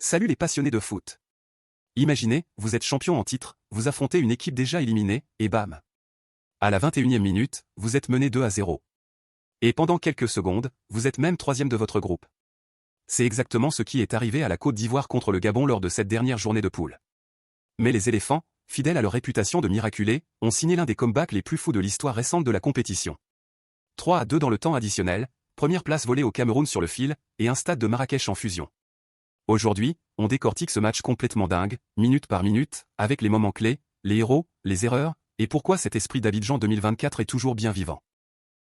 Salut les passionnés de foot. Imaginez, vous êtes champion en titre, vous affrontez une équipe déjà éliminée, et bam. À la 21e minute, vous êtes mené 2-0. Et pendant quelques secondes, vous êtes même troisième de votre groupe. C'est exactement ce qui est arrivé à la Côte d'Ivoire contre le Gabon lors de cette dernière journée de poule. Mais les éléphants, fidèles à leur réputation de miraculés, ont signé l'un des comebacks les plus fous de l'histoire récente de la compétition. 3-2 dans le temps additionnel, première place volée au Cameroun sur le fil, et un stade de Marrakech en fusion. Aujourd'hui, on décortique ce match complètement dingue, minute par minute, avec les moments clés, les héros, les erreurs, et pourquoi cet esprit d'Abidjan 2024 est toujours bien vivant.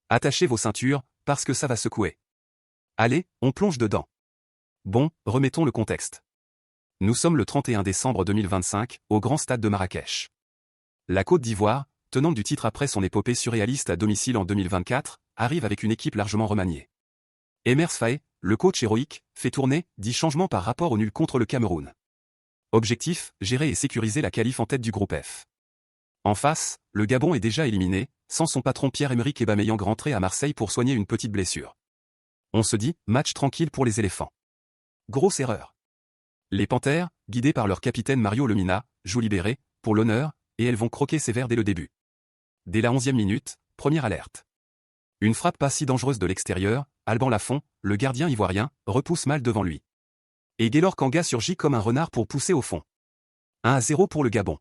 Attachez vos ceintures, parce que ça va secouer. Allez, on plonge dedans. Bon, remettons le contexte. Nous sommes le 31 décembre 2025, au grand stade de Marrakech. La Côte d'Ivoire, tenante du titre après son épopée surréaliste à domicile en 2024, arrive avec une équipe largement remaniée. Emers Faé, le coach héroïque, fait tourner 10 changements par rapport au nul contre le Cameroun. Objectif, gérer et sécuriser la qualif en tête du groupe F. En face, le Gabon est déjà éliminé, sans son patron Pierre-Emerick Aubameyang rentré à Marseille pour soigner une petite blessure. On se dit, match tranquille pour les éléphants. Grosse erreur. Les Panthères, guidés par leur capitaine Mario Lemina, jouent libérés, pour l'honneur, et elles vont croquer sévère dès le début. Dès la 11e minute, première alerte. Une frappe pas si dangereuse de l'extérieur, Alban Lafont, le gardien ivoirien, repousse mal devant lui. Et Gaylor Kanga surgit comme un renard pour pousser au fond. 1-0 pour le Gabon.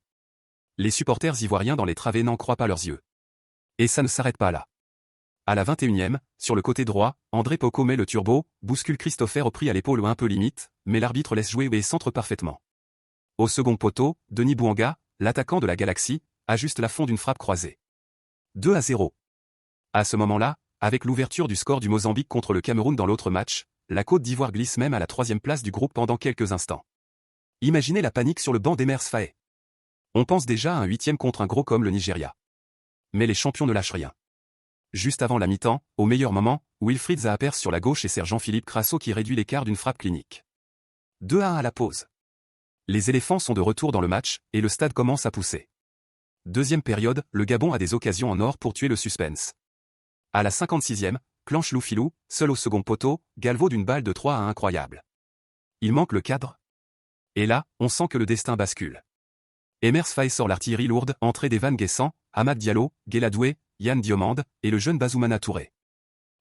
Les supporters ivoiriens dans les travées n'en croient pas leurs yeux. Et ça ne s'arrête pas là. À la 21e, sur le côté droit, André Poko met le turbo, bouscule Christopher au prix à l'épaule un peu limite, mais l'arbitre laisse jouer et centre parfaitement. Au second poteau, Denis Bouanga, l'attaquant de la Galaxie, ajuste la fond d'une frappe croisée. 2-0. À ce moment-là, avec l'ouverture du score du Mozambique contre le Cameroun dans l'autre match, la Côte d'Ivoire glisse même à la 3e place du groupe pendant quelques instants. Imaginez la panique sur le banc d'Emers Faé. On pense déjà à un 8e contre un gros comme le Nigeria. Mais les champions ne lâchent rien. Juste avant la mi-temps, au meilleur moment, Wilfried Zaha perce sur la gauche et sert Jean-Philippe Crasso qui réduit l'écart d'une frappe clinique. 2-1 à la pause. Les éléphants sont de retour dans le match, et le stade commence à pousser. Deuxième période, le Gabon a des occasions en or pour tuer le suspense. À la 56e, Clanche Loufilou, seul au second poteau, galvaude d'une balle de 3 à 1 incroyable. Il manque le cadre. Et là, on sent que le destin bascule. Emers Faé sort l'artillerie lourde, entrée d'Evan Guessant, Amad Diallo, Guéladoué, Yann Diomande, et le jeune Bazoumana Touré.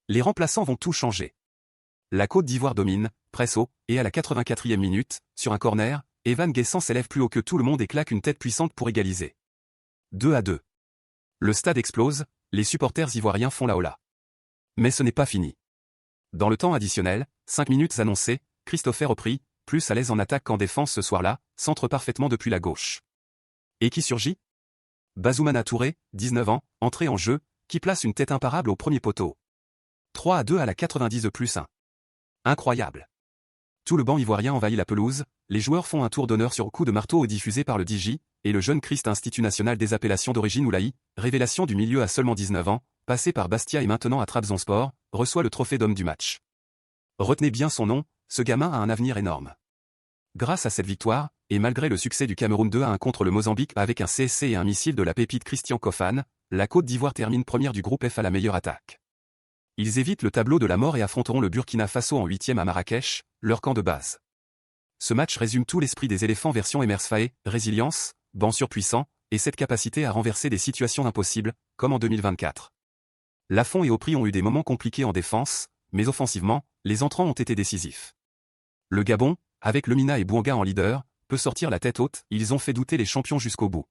Les remplaçants vont tout changer. La Côte d'Ivoire domine, presse haut, et à la 84e minute, sur un corner, Evan Guessant s'élève plus haut que tout le monde et claque une tête puissante pour égaliser. 2-2. Le stade explose, les supporters ivoiriens font la hola. Mais ce n'est pas fini. Dans le temps additionnel, 5 minutes annoncées, Christopher Opry, plus à l'aise en attaque qu'en défense ce soir-là, centre parfaitement depuis la gauche. Et qui surgit? Bazoumana Touré, 19 ans, entré en jeu, qui place une tête imparable au premier poteau. 3-2 à la 90+1. Incroyable. Tout le banc ivoirien envahit la pelouse, les joueurs font un tour d'honneur sur coup de marteau diffusé par le DJ, et le jeune Christ Institut National des Appellations d'origine Oulaï, révélation du milieu à seulement 19 ans, passé par Bastia et maintenant à Trabzonspor, reçoit le trophée d'homme du match. Retenez bien son nom, ce gamin a un avenir énorme. Grâce à cette victoire, et malgré le succès du Cameroun 2-1 contre le Mozambique avec un CSC et un missile de la pépite Christian Kofan, la Côte d'Ivoire termine première du groupe F à la meilleure attaque. Ils évitent le tableau de la mort et affronteront le Burkina Faso en 8e à Marrakech, leur camp de base. Ce match résume tout l'esprit des éléphants version Emers Faé, résilience, banc surpuissant, et cette capacité à renverser des situations impossibles, comme en 2024. Lafont et Opry ont eu des moments compliqués en défense, mais offensivement, les entrants ont été décisifs. Le Gabon, avec Lemina et Bouanga en leader, peut sortir la tête haute, ils ont fait douter les champions jusqu'au bout.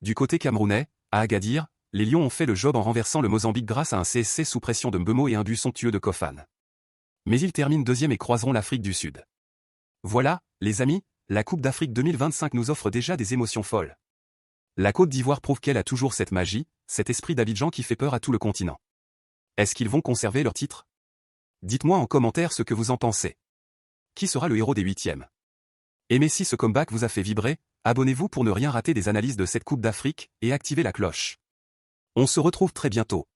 Du côté camerounais, à Agadir, les Lions ont fait le job en renversant le Mozambique grâce à un CSC sous pression de Mbeumo et un but somptueux de Kofan. Mais ils terminent deuxième et croiseront l'Afrique du Sud. Voilà, les amis, la Coupe d'Afrique 2025 nous offre déjà des émotions folles. La Côte d'Ivoire prouve qu'elle a toujours cette magie, cet esprit d'Abidjan qui fait peur à tout le continent. Est-ce qu'ils vont conserver leur titre? Dites-moi en commentaire ce que vous en pensez. Qui sera le héros des 8e? Et si ce comeback vous a fait vibrer, abonnez-vous pour ne rien rater des analyses de cette Coupe d'Afrique, et activez la cloche. On se retrouve très bientôt.